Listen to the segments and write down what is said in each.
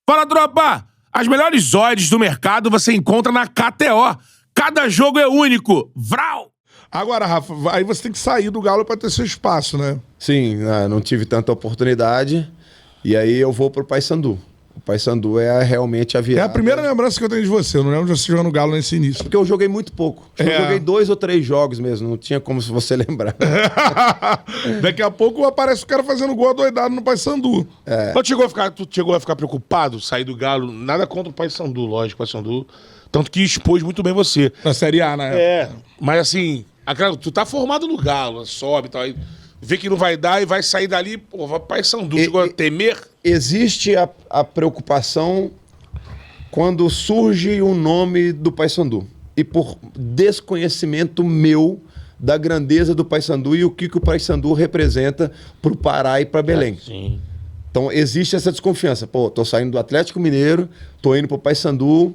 Fala, tropa! As melhores odds do mercado você encontra na KTO. Cada jogo é único. Vral! Agora, Rafa, aí você tem que sair do Galo pra ter seu espaço, né? Sim, não tive tanta oportunidade. E aí eu vou pro Paysandu. O Paysandu é realmente a É virada. a primeira lembrança que eu tenho de você. Eu não lembro de você jogando Galo nesse início. Porque eu joguei muito pouco. Eu joguei 2 ou 3 jogos mesmo. Não tinha como você lembrar. Daqui a pouco aparece o cara fazendo gol adoidado no Paysandu. Tu chegou a ficar preocupado, sair do Galo? Nada contra o Paysandu, lógico, o Paysandu. Tanto que expôs muito bem você. Na Série A, né? Mas assim, tu tá formado no Galo, sobe e tal. Aí vê que não vai dar e vai sair dali, pô, vai pro Paysandu. Chegou a temer? Existe a preocupação quando surge o nome do Paysandu. E por desconhecimento meu da grandeza do Paysandu e o que o Paysandu representa pro Pará e pra Belém. Sim. Então existe essa desconfiança. Pô, tô saindo do Atlético Mineiro, tô indo pro Paysandu.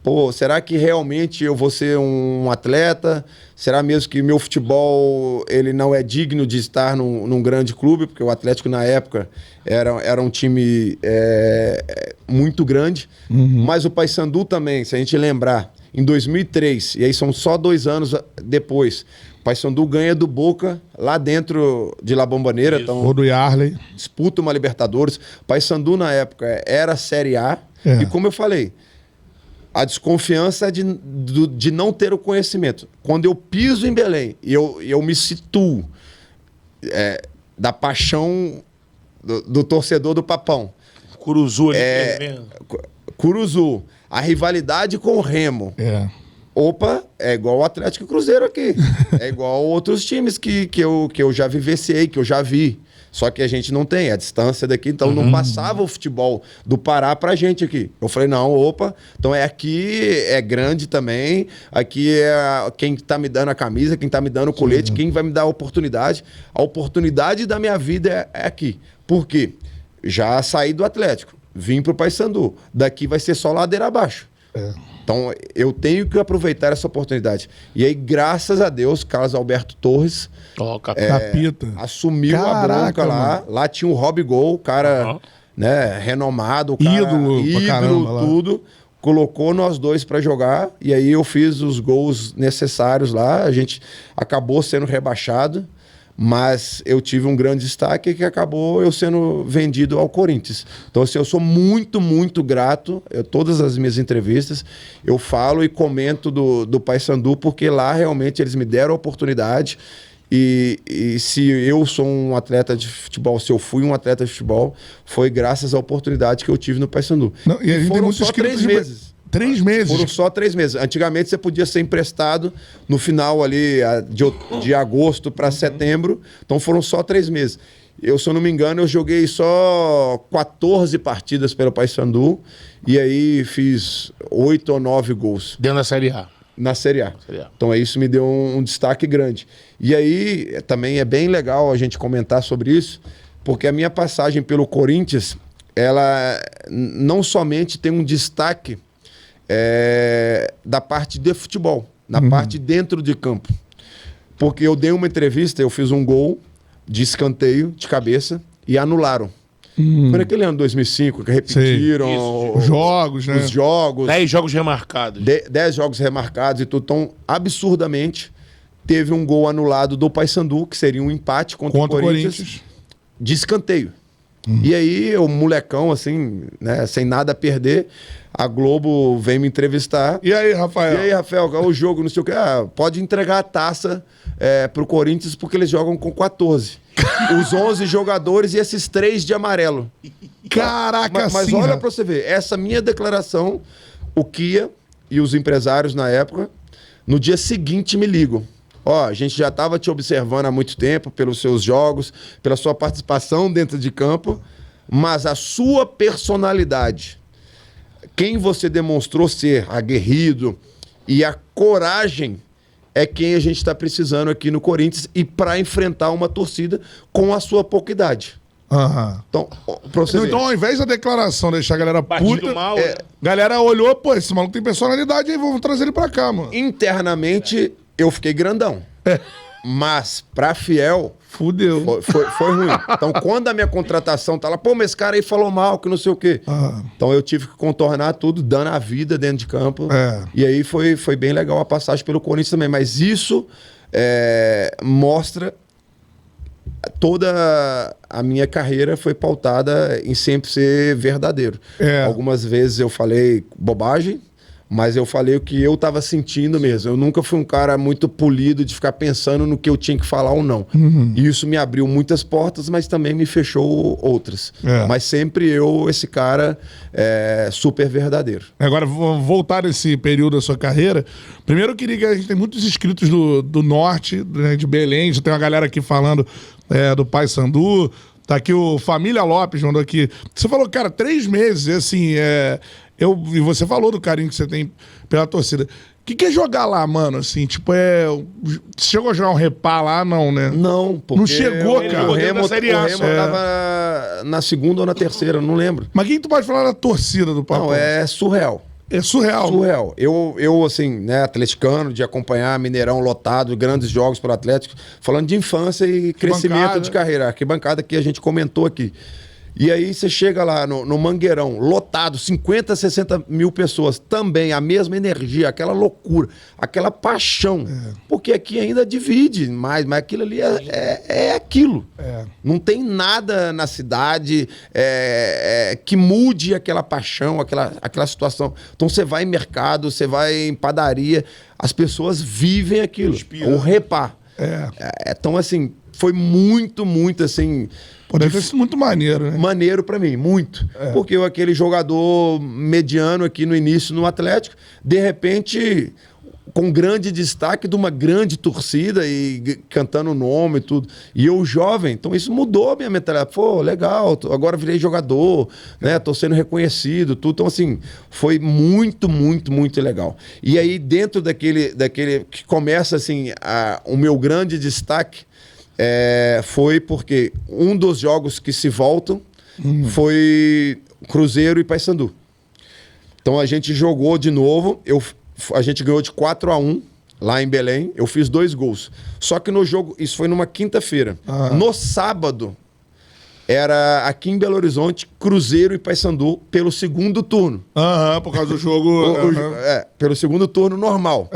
Pô, será que realmente eu vou ser um atleta? Será mesmo que meu futebol ele não é digno de estar num grande clube? Porque o Atlético, na época, era um time muito grande. Mas o Paysandu também, se a gente lembrar, em 2003, e aí são só 2 anos depois, o Paysandu ganha do Boca lá dentro de La Bombonera. Então, Ou do Yarley. disputa uma Libertadores. O Paysandu, na época, era Série A. E como eu falei, a desconfiança é de não ter o conhecimento. Quando eu piso em Belém e eu me situo da paixão do torcedor do Papão. Curuzu ali. Curuzu, a rivalidade com o Remo. Opa, é igual o Atlético e Cruzeiro aqui. É igual outros times que eu já vivenciei, que eu já vi. Só que a gente não tem a distância daqui, então não passava o futebol do Pará pra gente aqui. Eu falei, não, opa, então aqui é grande também, aqui é quem tá me dando a camisa, quem tá me dando o colete, quem vai me dar a oportunidade. A oportunidade da minha vida é aqui. Por quê? Já saí do Atlético, vim pro Paysandu. Daqui vai ser só ladeira abaixo. Então, eu tenho que aproveitar essa oportunidade. E aí, graças a Deus, Carlos Alberto Torres Capita. assumiu a bronca lá. Lá tinha o Rob Gol, cara renomado, cara, Ídolo pra caramba lá. tudo. Colocou nós dois para jogar. E aí, eu fiz os gols necessários lá. A gente acabou sendo rebaixado. Mas eu tive um grande destaque que acabou eu sendo vendido ao Corinthians. Então, assim, eu sou muito, muito grato. Todas as minhas entrevistas, eu falo e comento do Paysandu, porque lá realmente eles me deram a oportunidade. E se eu sou um atleta de futebol, se eu fui um atleta de futebol, foi graças à oportunidade que eu tive no Paysandu. E a gente tem muito só 3 meses. 3 meses. Foram só 3 meses. Antigamente você podia ser emprestado no final ali de agosto para setembro. Então foram só 3 meses. Eu, se eu não me engano, eu joguei só 14 partidas pelo Paysandu. E aí fiz 8 ou 9 gols. Dentro da Série A. Na Série A. Então isso me deu um destaque grande. E aí também é bem legal a gente comentar sobre isso, porque a minha passagem pelo Corinthians, ela não somente tem um destaque da parte de futebol, na parte dentro de campo. Porque eu dei uma entrevista, eu fiz um gol de escanteio, de cabeça, e anularam. Foi naquele ano 2005 que repetiram os jogos, né? Os jogos. 10 jogos remarcados. 10 jogos remarcados e tudo. Então, absurdamente, teve um gol anulado do Paysandu, que seria um empate contra o Corinthians, de escanteio. E aí, eu, molecão, assim, né, sem nada a perder, a Globo vem me entrevistar. E aí, Rafael? O jogo, não sei o quê. Pode entregar a taça pro Corinthians porque eles jogam com 14. Os 11 jogadores e esses 3 de amarelo. Caraca, mas olha pra você ver, essa minha declaração, o Kia e os empresários na época, no dia seguinte me ligam. A gente já estava te observando há muito tempo pelos seus jogos, pela sua participação dentro de campo, mas a sua personalidade, quem você demonstrou ser aguerrido e a coragem é quem a gente está precisando aqui no Corinthians e para enfrentar uma torcida com a sua pouca idade. Então, ao invés da declaração deixar a galera puta, mal, galera olhou, pô, esse maluco tem personalidade aí, vamos trazer ele pra cá, mano. Internamente, eu fiquei grandão. Mas, pra fiel, Fudeu. Foi ruim. Então, quando a minha contratação tá lá, pô, mas esse cara aí falou mal, que não sei o quê. Então, eu tive que contornar tudo, dando a vida dentro de campo. E aí foi bem legal a passagem pelo Corinthians também. Mas isso mostra toda a minha carreira foi pautada em sempre ser verdadeiro. Algumas vezes eu falei bobagem, mas eu falei o que eu tava sentindo mesmo. Eu nunca fui um cara muito polido de ficar pensando no que eu tinha que falar ou não. E isso me abriu muitas portas, mas também me fechou outras. Mas sempre esse cara super verdadeiro. Agora, vou voltar nesse período da sua carreira. Primeiro, eu queria que a gente tem muitos inscritos do Norte, né, de Belém. Já tem uma galera aqui falando do Paysandu. Tá aqui o Família Lopes, mandou aqui. Você falou, cara, 3 meses, assim, e você falou do carinho que você tem pela torcida. O que é jogar lá, mano? Assim, tipo, você chegou a jogar um repá lá? Não, né? Não, porque não chegou, cara. O Remo tava na segunda ou na terceira, não lembro. Mas quem tu pode falar da torcida do Papo? Não, é surreal. É surreal. Surreal. Eu assim, né, atleticano, de acompanhar Mineirão lotado, grandes jogos pelo Atlético, falando de infância e crescimento de carreira. Arquibancada que a gente comentou aqui. E aí você chega lá no Mangueirão, lotado, 50, 60 mil pessoas, também a mesma energia, aquela loucura, aquela paixão. Porque aqui ainda divide mais, mas aquilo ali é aquilo. Não tem nada na cidade que mude aquela paixão, aquela situação. Então você vai em mercado, você vai em padaria, as pessoas vivem aquilo. O repá. Então, assim, foi muito, muito, assim... Deve ter sido muito maneiro, né? Maneiro pra mim, muito. Porque eu, aquele jogador mediano aqui no início no Atlético, de repente, com grande destaque de uma grande torcida e cantando o nome e tudo. E eu jovem, então isso mudou a minha mentalidade. Pô, legal, agora virei jogador, né? Tô sendo reconhecido, tudo. Então, assim, foi muito, muito, muito legal. E aí, dentro daquele que começa, assim, o meu grande destaque, foi porque um dos jogos que se voltam foi Cruzeiro e Paysandu. Então a gente jogou de novo, a gente ganhou de 4-1 lá em Belém, eu fiz 2 gols. Só que no jogo, isso foi numa quinta-feira. No sábado, era aqui em Belo Horizonte, Cruzeiro e Paysandu pelo segundo turno. Por causa do jogo... pelo segundo turno normal.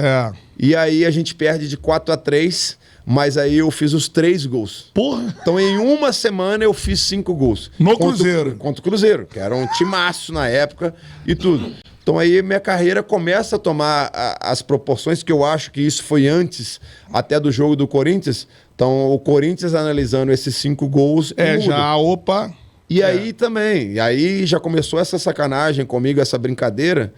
E aí a gente perde de 4-3... Mas aí eu fiz os 3 gols. Porra! Então em uma semana eu fiz 5 gols. Cruzeiro? Contra o Cruzeiro, que era um timaço na época e tudo. Então aí minha carreira começa a tomar as proporções que eu acho que isso foi antes até do jogo do Corinthians. Então o Corinthians analisando esses 5 gols... E aí também, e aí já começou essa sacanagem comigo, essa brincadeira,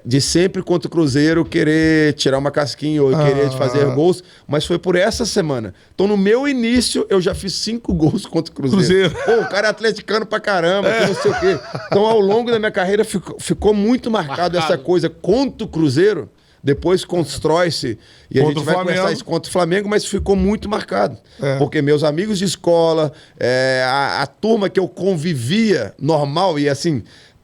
de sempre contra o Cruzeiro querer tirar uma casquinha ou querer fazer gols, mas foi por essa semana. Então no meu início eu já fiz 5 gols contra o Cruzeiro. Pô, o cara é atleticano pra caramba, que não sei o quê. Então ao longo da minha carreira ficou muito marcado essa coisa contra o Cruzeiro. Depois constrói-se e a gente vai conversar isso contra o Flamengo, mas ficou muito marcado. Porque meus amigos de escola, a turma que eu convivia normal, e assim,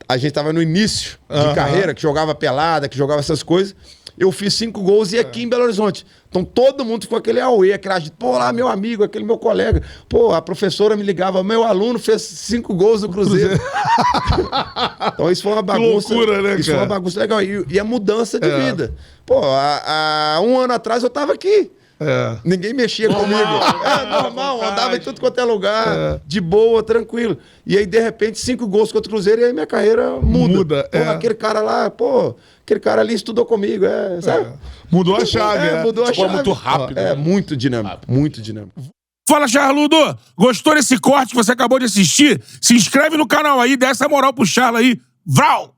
a gente tava no início de carreira, que jogava pelada, que jogava essas coisas. Eu fiz 5 gols e aqui em Belo Horizonte. Então todo mundo ficou aquele auê, pô, lá meu amigo, aquele meu colega. Pô, a professora me ligava, meu aluno fez 5 gols no Cruzeiro. Então isso foi uma bagunça. Que loucura, né, isso foi uma bagunça legal. E a mudança de vida. Pô, há 1 ano atrás eu tava aqui. Ninguém mexia comigo. Normal, andava em tudo quanto é lugar, de boa, tranquilo. E aí, de repente, 5 gols contra o Cruzeiro e aí minha carreira muda. Pô, aquele cara lá, aquele cara ali estudou comigo, sabe? Mudou a chave, Mudou a chave. Muito rápido. Muito dinâmico, muito dinâmico. Fala, Charludo! Gostou desse corte que você acabou de assistir? Se inscreve no canal aí, dá essa moral pro Charla aí. Vral!